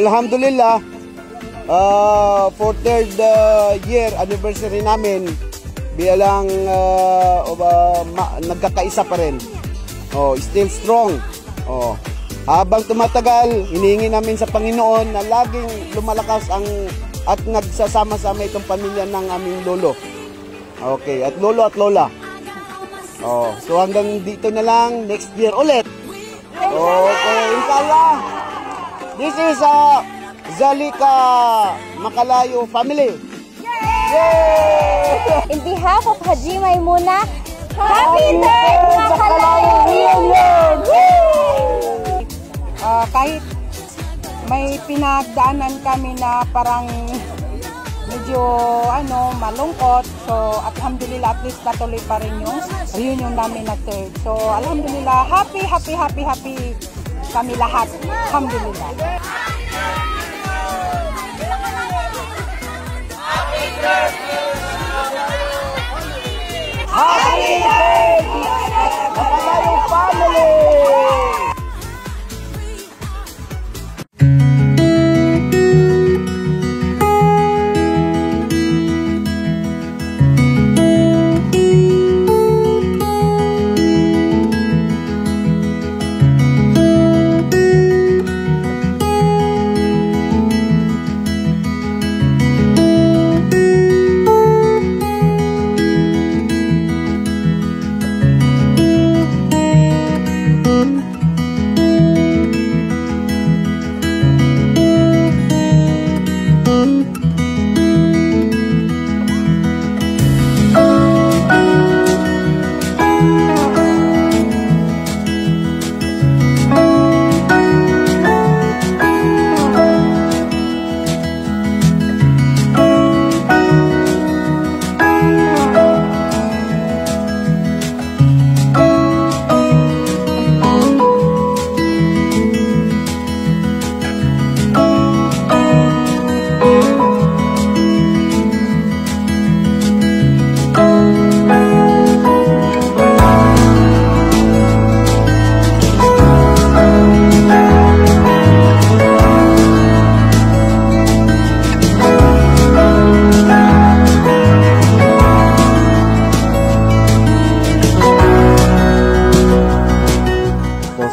alhamdulillah, for third year anniversary namin, bilang nagkakaisa pa rin. Still strong. Habang tumatagal, hinihingi namin sa Panginoon na laging lumalakas at nagsasama-sama itong pamilya ng aming lolo. Okay, at lolo at lola. So hanggang dito na lang, next year ulit. Okay, inshallah. This is Zalika Makalayo family. Yay! In behalf of Haji Maimuna, happy third Makalayo reunion! Kahit may pinagdaanan kami na parang medyo malungkot, so alhamdulillah at least natuloy pa rin yung reunion namin na third. So alhamdulillah, happy kami lahat. Alhamdulillah. Happy third Makalayo family!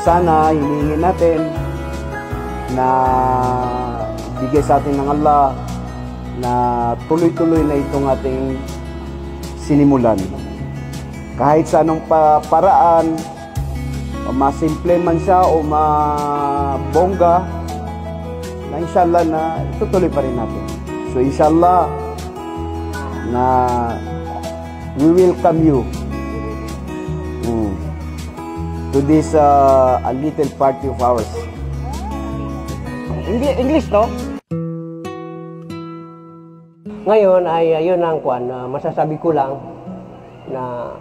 Sana hinihingi natin na bigay sa atin ng Allah na tuloy-tuloy na itong ating sinimulan. Kahit sa anong paraan, masimple man siya o mabongga, na inshallah na itutuloy pa rin natin. So inshallah na we welcome you to this a little party of ours. English to? Ngayon ay yun ang masasabi ko lang na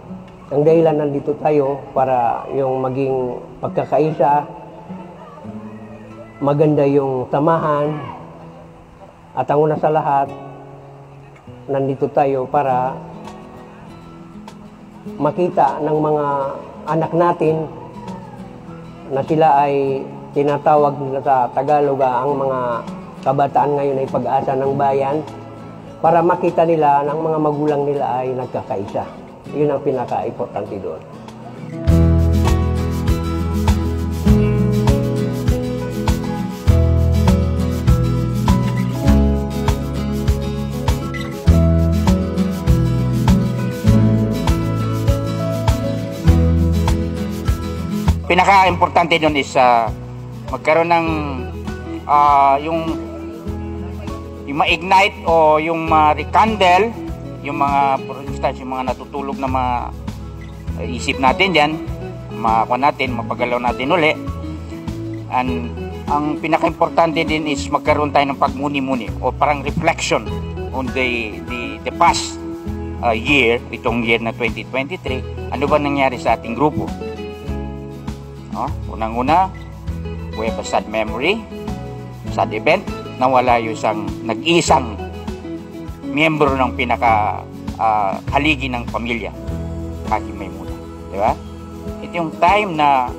ang dahilan nandito tayo para yung maging pagkakaisa, maganda yung samahan, at ang una sa lahat, nandito tayo para makita ng mga anak natin na sila ay tinatawag nila sa Tagalog ang mga kabataan ngayon ay pag-asa ng bayan, para makita nila ng mga magulang nila ay nagkakaisa. Yun ang pinaka-importante doon. Pinaka-importante doon is magkaroon ng yung ma-ignite o yung ma-rekindle yung mga, for instance, yung mga natutulog na isip natin dyan, mapagalaw natin uli. And ang pinaka-importante din is magkaroon tayo ng pagmuni-muni o parang reflection on the past year, itong year na 2023. Ano ba nangyari sa ating grupo? Unang-una, we have a sad memory, sad event, nawala yung nag-isang miyembro ng haligi ng pamilya, Haji Maimuna. Diba? Ito yung time na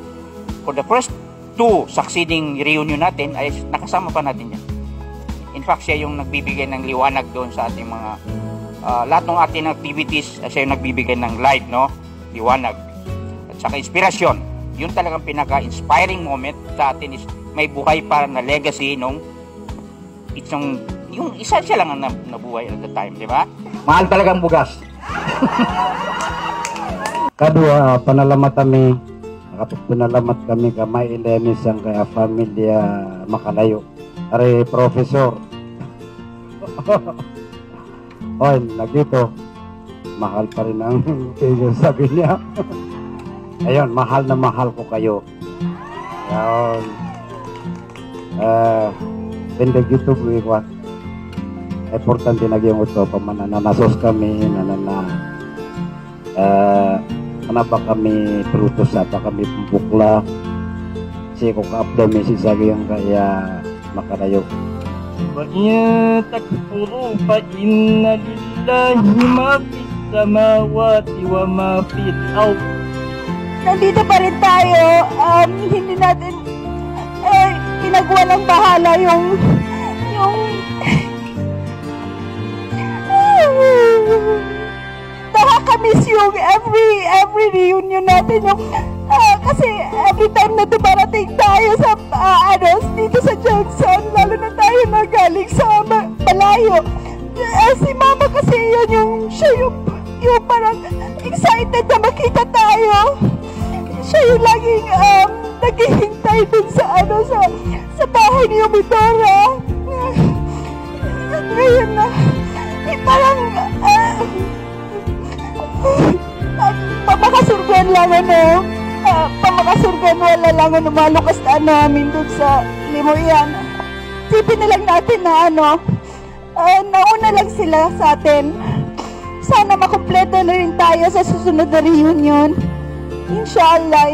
for the first two succeeding reunion natin ay nakasama pa natin yan. fact, siya yung nagbibigay ng liwanag doon sa ating mga lahat ng ating activities, siya yung nagbibigay ng light, no? Liwanag. At saka inspirasyon. Yun talagang pinaka-inspiring moment sa atin is may buhay para na legacy nung yung isa siya lang ang nabuhay at the time, di ba? Mahal talagang bugas. Kadua, panalamat kami. Pinalamat kami ka may Lenis ang kaya pamilya Makalayo. Are professor. Oy, nagdito. Mahal pa rin ang sabi niya. Ayun, mahal na mahal ko kayo. Ayun. Pindag YouTube ikwat. Importante na yung ito. Pamananasos kami. Kenapa kami perutus apa kami pembukla si kok abdomen si sagi yang kaya Makalayo. Wa in takfuru fa inna lillahi ma fis samawati wa ma fil ard. Nandito pa rin tayo, hindi natin ginagawa ng bahala yung nakakamiss yung every reunion natin yung kasi every time na dumarating tayo sa dito sa Jackson, lalo na tayo na galing sa malayo, si mama kasi siya yung parang excited na makita tayo. Siya yung laging naghihintay dun sa bahay ni Umidora. Ngayon na parang pamakasurgan lang pamakasurgan wala lang malukas na namin dun sa Limoyan. Sipin na lang natin na nauna lang sila sa atin. Sana makumpleto na rin tayo sa susunod na reunion. Inshallah.